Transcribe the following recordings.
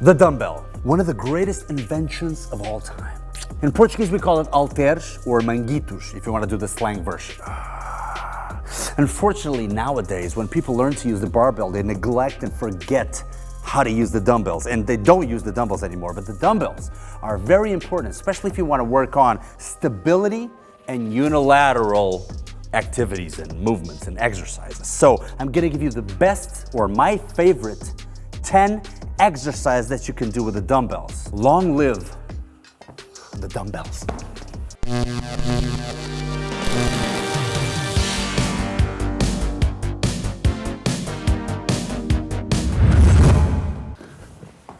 The dumbbell, one of the greatest inventions of all time. In Portuguese, we call it halteres or manguitos, if you want to do the slang version. Unfortunately, nowadays, when people learn to use the barbell, they neglect and forget how to use the dumbbells, and they don't use the dumbbells anymore. But the dumbbells are very important, especially if you want to work on stability and unilateral activities and movements and exercises. So I'm gonna give you the best or my favorite 10 exercises that you can do with the dumbbells. Long live the dumbbells.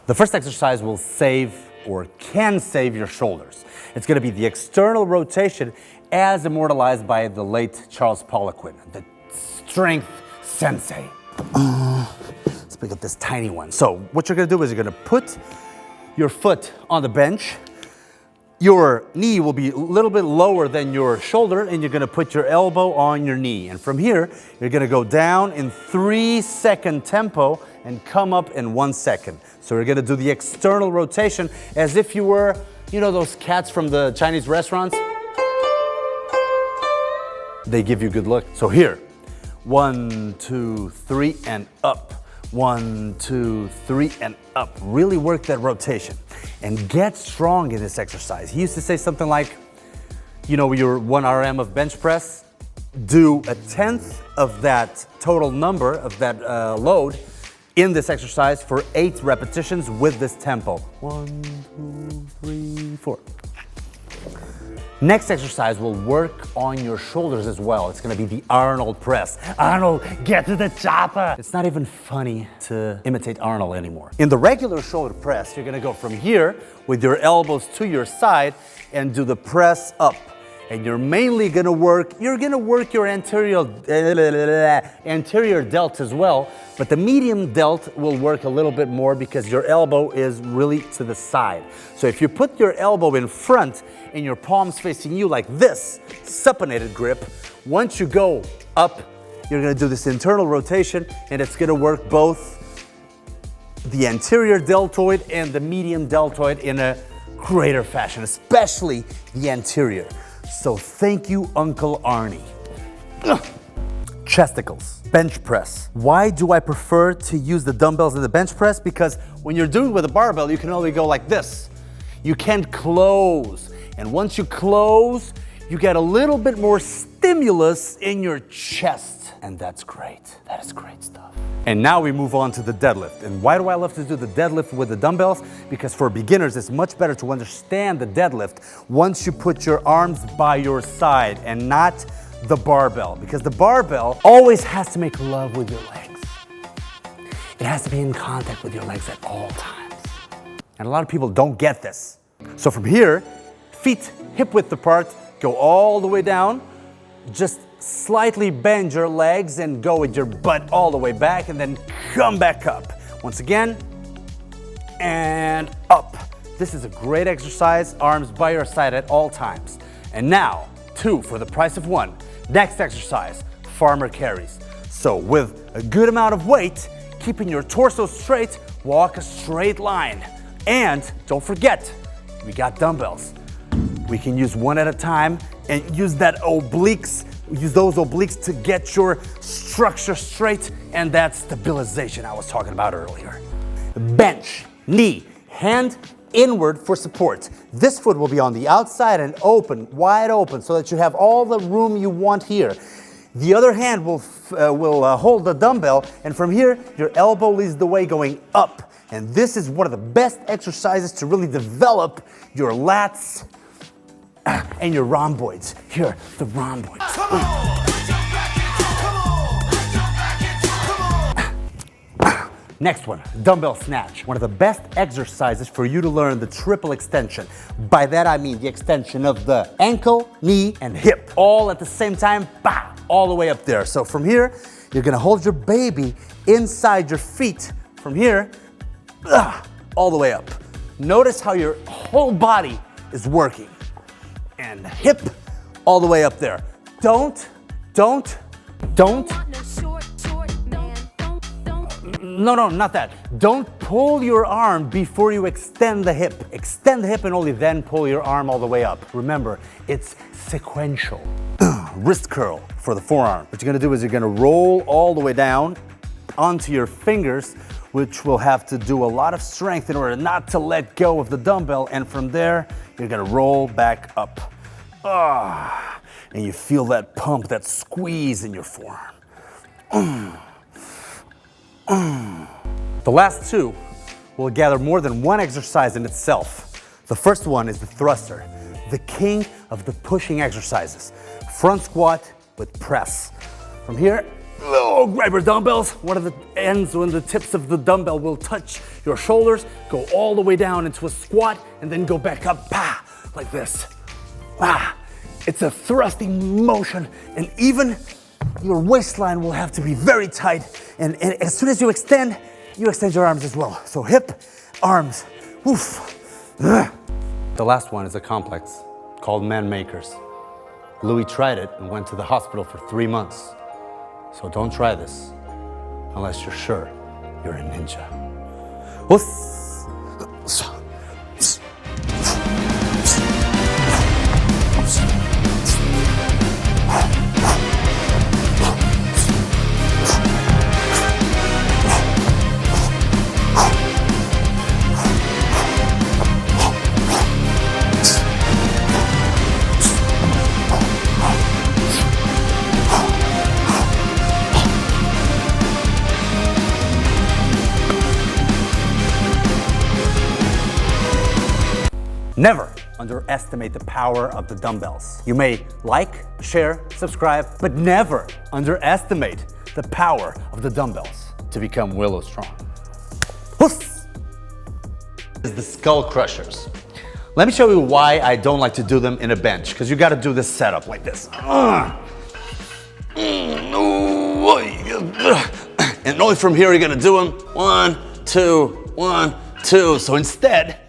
The first exercise will save or can save your shoulders. It's going to be the external rotation as immortalized by the late Charles Poliquin, the strength sensei. Let's pick up this tiny one. So what you're going to do is you're going to put your foot on the bench. Your knee will be a little bit lower than your shoulder, and you're going to put your elbow on your knee. And from here, you're going to go down in 3-second tempo and come up in 1 second. So we're going to do the external rotation as if you were, you know, those cats from the Chinese restaurants? They give you good look. So here, 1, 2, 3, and up. 1, 2, 3, and up. Really work that rotation and get strong in this exercise. He used to say something like, you know, your 1 RM of bench press, do 1/10 of that total number of that load in this exercise for 8 repetitions with this tempo. 1, 2, 3, 4. Next exercise will work on your shoulders as well. It's gonna be the Arnold press. Arnold, get to the chopper. It's not even funny to imitate Arnold anymore. In the regular shoulder press, you're gonna go from here with your elbows to your side and do the press up. And you're mainly gonna work, your anterior delt as well, but the medium delt will work a little bit more because your elbow is really to the side. So if you put your elbow in front and your palms facing you like this, supinated grip, once you go up, you're gonna do this internal rotation and it's gonna work both the anterior deltoid and the medium deltoid in a greater fashion, especially the anterior. So thank you, Uncle Arnie. Chesticles, bench press. Why do I prefer to use the dumbbells in the bench press? Because when you're doing with a barbell, you can only go like this. You can't close. And once you close, you get a little bit more stimulus in your chest. And that's great. That is great stuff. And now we move on to the deadlift. And why do I love to do the deadlift with the dumbbells? Because for beginners, it's much better to understand the deadlift once you put your arms by your side and not the barbell. Because the barbell always has to make love with your legs. It has to be in contact with your legs at all times. And a lot of people don't get this. So from here, feet hip width apart, go all the way down, just slightly bend your legs and go with your butt all the way back and then come back up. Once again, and up. This is a great exercise, arms by your side at all times. And now, 2 for the price of 1. Next exercise, farmer carries. So with a good amount of weight, keeping your torso straight, walk a straight line. And don't forget, we got dumbbells. We can use one at a time and use those obliques to get your structure straight and that stabilization I was talking about earlier. Bench, knee, hand inward for support. This foot will be on the outside and open, wide open, so that you have all the room you want here. The other hand will hold the dumbbell, and from here, your elbow leads the way going up. And this is one of the best exercises to really develop your lats and your rhomboids. Here, the rhomboids. Next one, dumbbell snatch. One of the best exercises for you to learn the triple extension. By that I mean the extension of the ankle, knee, and hip. All at the same time, bah, all the way up there. So from here, you're gonna hold your baby inside your feet. From here, all the way up. Notice how your whole body is working. And hip, all the way up there. Don't No, not that. Don't pull your arm before you extend the hip. Extend the hip and only then pull your arm all the way up. Remember, it's sequential. Wrist curl for the forearm. What you're gonna do is you're gonna roll all the way down onto your fingers, which will have to do a lot of strength in order not to let go of the dumbbell. And from there, you're gonna roll back up. And you feel that pump, that squeeze in your forearm. The last two will gather more than one exercise in itself. The first one is the thruster, the king of the pushing exercises. Front squat with press. From here, grab your dumbbells. One of the ends, when the tips of the dumbbell will touch your shoulders, go all the way down into a squat and then go back up, like this. It's a thrusting motion, and even your waistline will have to be very tight. And as soon as you extend your arms as well. So hip, arms, woof. The last one is a complex called man makers. Luís tried it and went to the hospital for 3 months. So don't try this unless you're sure you're a ninja. Never underestimate the power of the dumbbells. You may like, share, subscribe, but never underestimate the power of the dumbbells to become Willow strong. This is the skull crushers. Let me show you why I don't like to do them in a bench, because you got to do this setup like this. And only from here you're going to do them 1, 2, 1, 2. So instead,